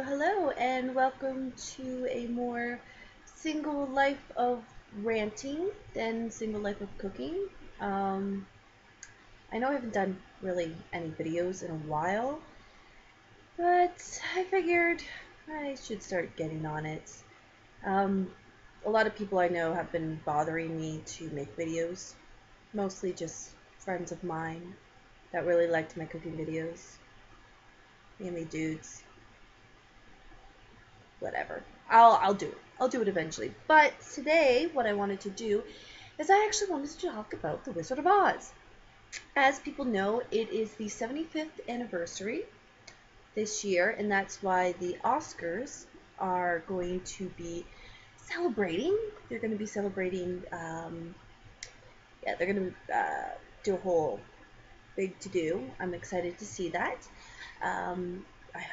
Hello and welcome to a more single life of ranting than single life of cooking. Um, I know I haven't done really any videos in a while, but I figured I should start getting on it. Um, a lot of people I know have been bothering me to make videos, mostly just friends of mine that really liked my cooking videos, mainly dudes. Whatever. I'll do it. I'll do it eventually. But today, what I wanted to do is I actually wanted to talk about The Wizard of Oz. As people know, it is the 75th anniversary this year, and that's why the Oscars are going to be celebrating. They're going to be celebrating, they're going to do a whole big to-do. I'm excited to see that. I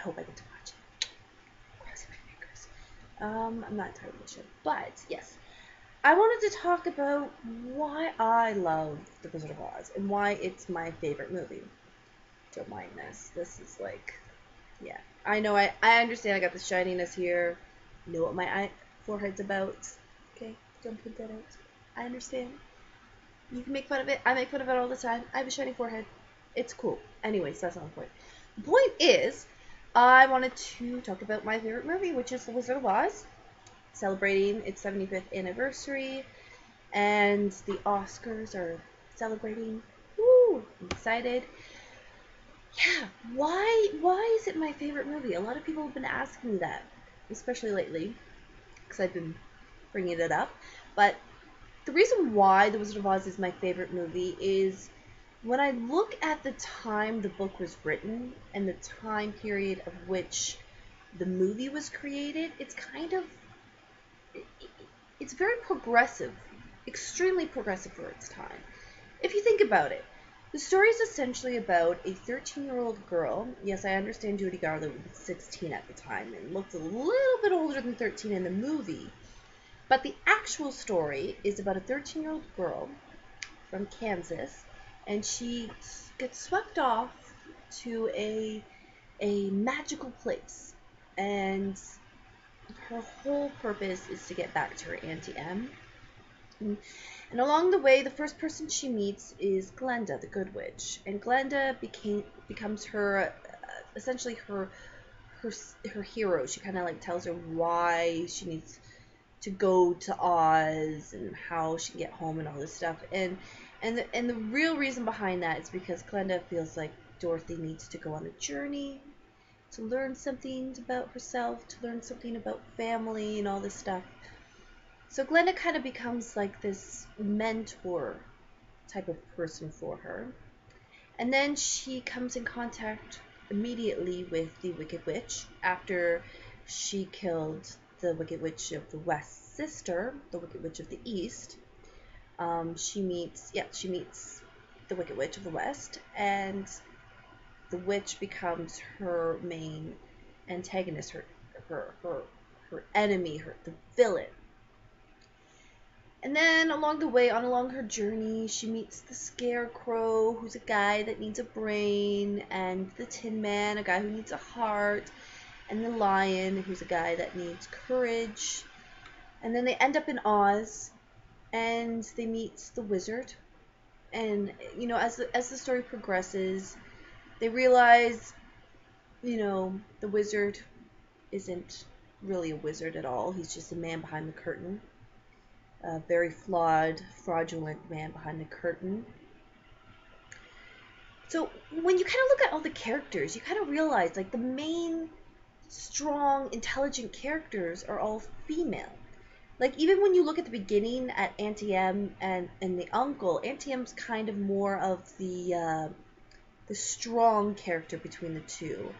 hope I get to watch it. Crossing my fingers. I'm not entirely sure. But, yes, I wanted to talk about why I love The Wizard of Oz and why it's my favorite movie. Don't mind this. This is like, yeah. I know, I understand I got the shininess here. You know what my forehead's about. Okay, don't put that out. I understand. You can make fun of it. I make fun of it all the time. I have a shiny forehead. It's cool. Anyways, that's not the point. The point is, I wanted to talk about my favorite movie, which is The Wizard of Oz, celebrating its 75th anniversary, and the Oscars are celebrating. Woo! I'm excited. Yeah, why is it my favorite movie? A lot of people have been asking me that, especially lately, because I've been bringing it up. But the reason why The Wizard of Oz is my favorite movie is when I look at the time the book was written and the time period of which the movie was created, it's kind of it's very progressive, extremely progressive for its time. If you think about it, the story is essentially about a 13-year-old girl. Yes, I understand Judy Garland was 16 at the time and looked a little bit older than 13 in the movie. But the actual story is about a 13-year-old girl from Kansas, and she gets swept off to a magical place. And her whole purpose is to get back to her Auntie Em. And along the way, the first person she meets is Glenda, the Good Witch, and Glenda becomes her essentially her her hero. She kind of like tells her why she needs to go to Oz and how she can get home and all this stuff. And the real reason behind that is because Glenda feels like Dorothy needs to go on a journey to learn something about herself, to learn something about family and all this stuff. So Glenda kind of becomes like this mentor type of person for her. And then she comes in contact immediately with the Wicked Witch after she killed the Wicked Witch of the West's sister, the Wicked Witch of the East. She meets the Wicked Witch of the West, and the witch becomes her main antagonist, her enemy, the villain. And then along her journey, she meets the Scarecrow, who's a guy that needs a brain, and the Tin Man, a guy who needs a heart, and the Lion, who's a guy that needs courage. And then they end up in Oz, and they meet the wizard. And as the story progresses, they realize, the wizard isn't really a wizard at all. He's just a man behind the curtain. A very flawed, fraudulent man behind the curtain. So when you kind of look at all the characters, you kind of realize like the main strong, intelligent characters are all female. Like even when you look at the beginning at Auntie Em and the uncle, Auntie Em's kind of more of the strong character between the two,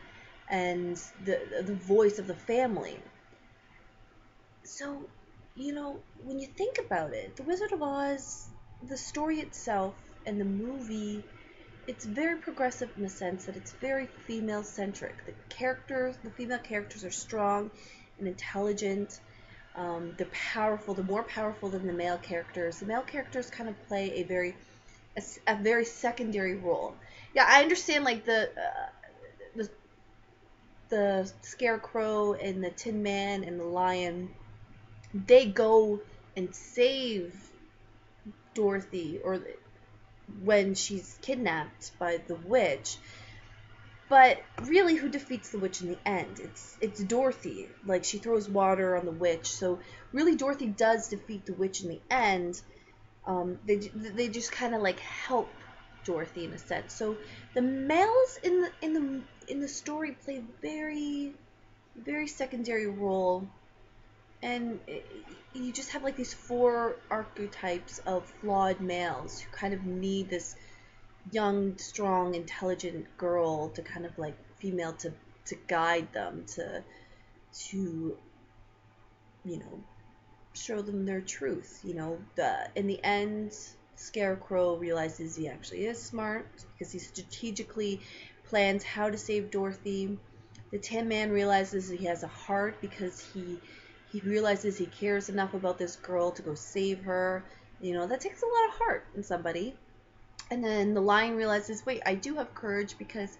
and the voice of the family. So, when you think about it, The Wizard of Oz, the story itself and the movie, it's very progressive in the sense that it's very female-centric. The female characters are strong and intelligent. They're powerful. They're more powerful than the male characters. The male characters kind of play a very secondary role. Yeah, I understand like the the Scarecrow and the Tin Man and the Lion, they go and save Dorothy, or when she's kidnapped by the witch. But really, who defeats the witch in the end? It's Dorothy. Like, she throws water on the witch, so really Dorothy does defeat the witch in the end. They just kind of like help Dorothy in a sense. So the males in the story play very very secondary role, and you just have like these four archetypes of flawed males who kind of need this young, strong, intelligent girl to kind of like female to guide them to you know show them their truth. In the end, Scarecrow realizes he actually is smart because he strategically plans how to save Dorothy. The Tin Man realizes he has a heart because he realizes he cares enough about this girl to go save her. That takes a lot of heart in somebody. And then the Lion realizes, wait, I do have courage because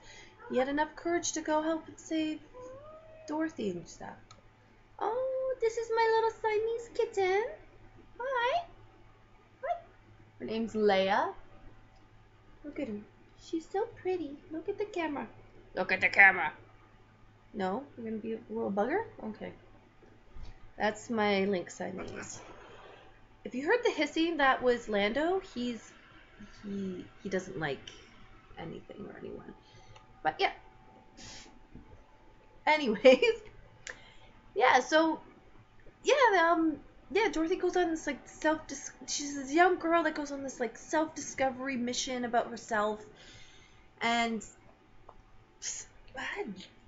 he had enough courage to go help and save Dorothy and stuff. Oh, this is my little Siamese kitten. Hi. Hi. Her name's Leia. Look at her. She's so pretty. Look at the camera. Look at the camera. No? You're going to be a little bugger? Okay. That's my Lynx Siamese. If you heard the hissing, that was Lando. He doesn't like anything or anyone. But yeah. Anyways. Yeah, so Dorothy goes on this like she's this young girl that goes on this like self-discovery mission about herself, and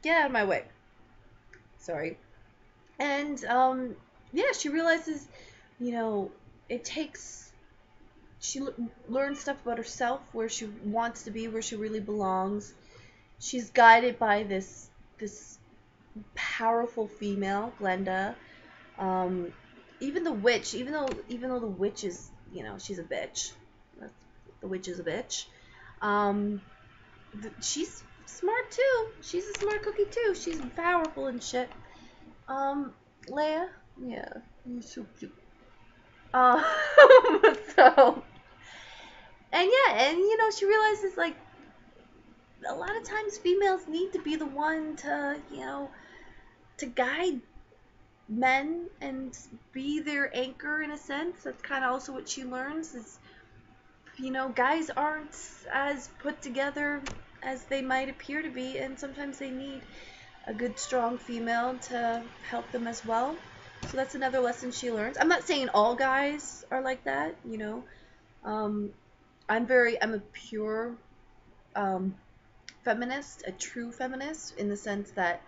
get out of my way. Sorry. And she realizes, it takes she learns stuff about herself, where she wants to be, where she really belongs. She's guided by this powerful female, Glenda. Even the witch, even though the witch is, she's a bitch. The witch is a bitch. She's smart too. She's a smart cookie too. She's powerful and shit. Leia, yeah, you're so cute. So, and she realizes like a lot of times females need to be the one to, to guide men and be their anchor in a sense. That's kind of also what she learns is, guys aren't as put together as they might appear to be, and sometimes they need a good strong female to help them as well. So that's another lesson she learns. I'm not saying all guys are like that, I'm a pure feminist, a true feminist, in the sense that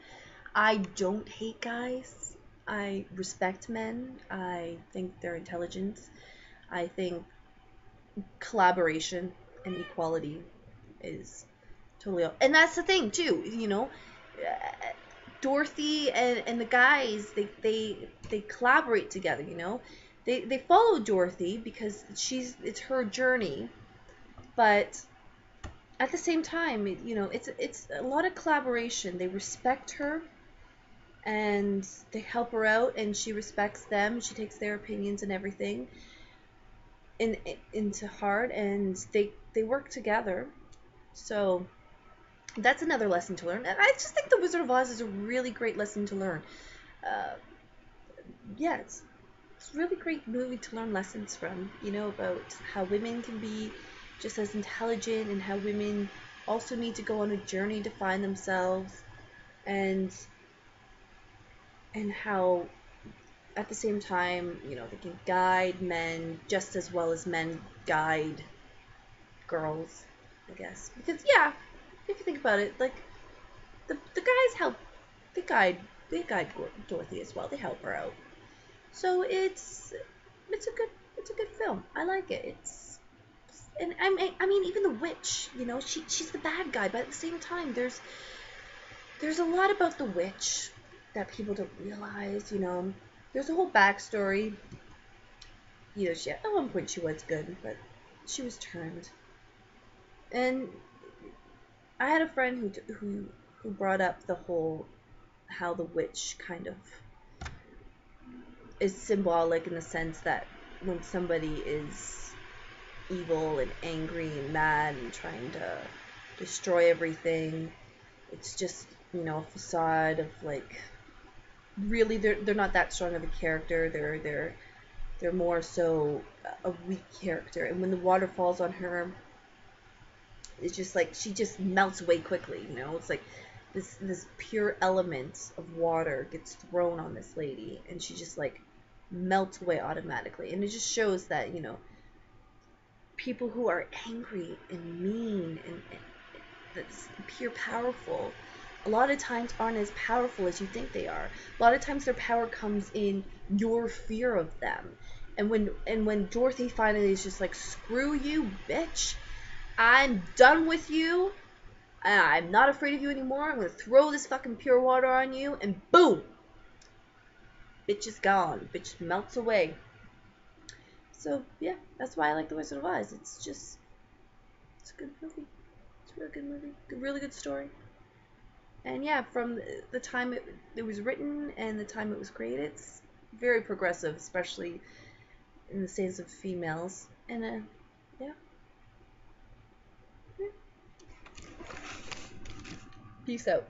I don't hate guys. I respect men. I think they're intelligent. I think collaboration and equality is totally, and that's the thing too. Dorothy and the guys, they collaborate together. They follow Dorothy because it's her journey, but at the same time, it's a lot of collaboration. They respect her, and they help her out, and she respects them. She takes their opinions and everything into heart, and they work together. So that's another lesson to learn. And I just think The Wizard of Oz is a really great lesson to learn. It's a really great movie to learn lessons from, about how women can be just as intelligent, and how women also need to go on a journey to find themselves, and how at the same time, they can guide men just as well as men guide girls, I guess. Because if you think about it, like the guys help, they guide Dorothy as well. They help her out. So it's a good film. I like it. And I mean even the witch, she's the bad guy, but at the same time there's a lot about the witch that people don't realize. There's a whole backstory. At one point she was good, but she was turned. And I had a friend who brought up the whole how the witch kind of is symbolic in the sense that when somebody is evil and angry and mad and trying to destroy everything, it's just, you know, a facade of like, really they're not that strong of a character. They're more so a weak character. And when the water falls on her, it's just like she just melts away quickly, you know? It's like this pure element of water gets thrown on this lady and she just like melts away automatically. And it just shows that, you know, people who are angry and mean and that's pure powerful, a lot of times aren't as powerful as you think they are. A lot of times their power comes in your fear of them. And when Dorothy finally is just like, screw you, bitch, I'm done with you, I'm not afraid of you anymore, I'm gonna throw this fucking pure water on you, and boom, bitch is gone, bitch melts away. So yeah, that's why I like The Wizard of Oz. It's a good movie. It's a really good movie, really good story. And yeah, from the time it was written and the time it was created, it's very progressive, especially in the sense of females. And yeah. Peace out.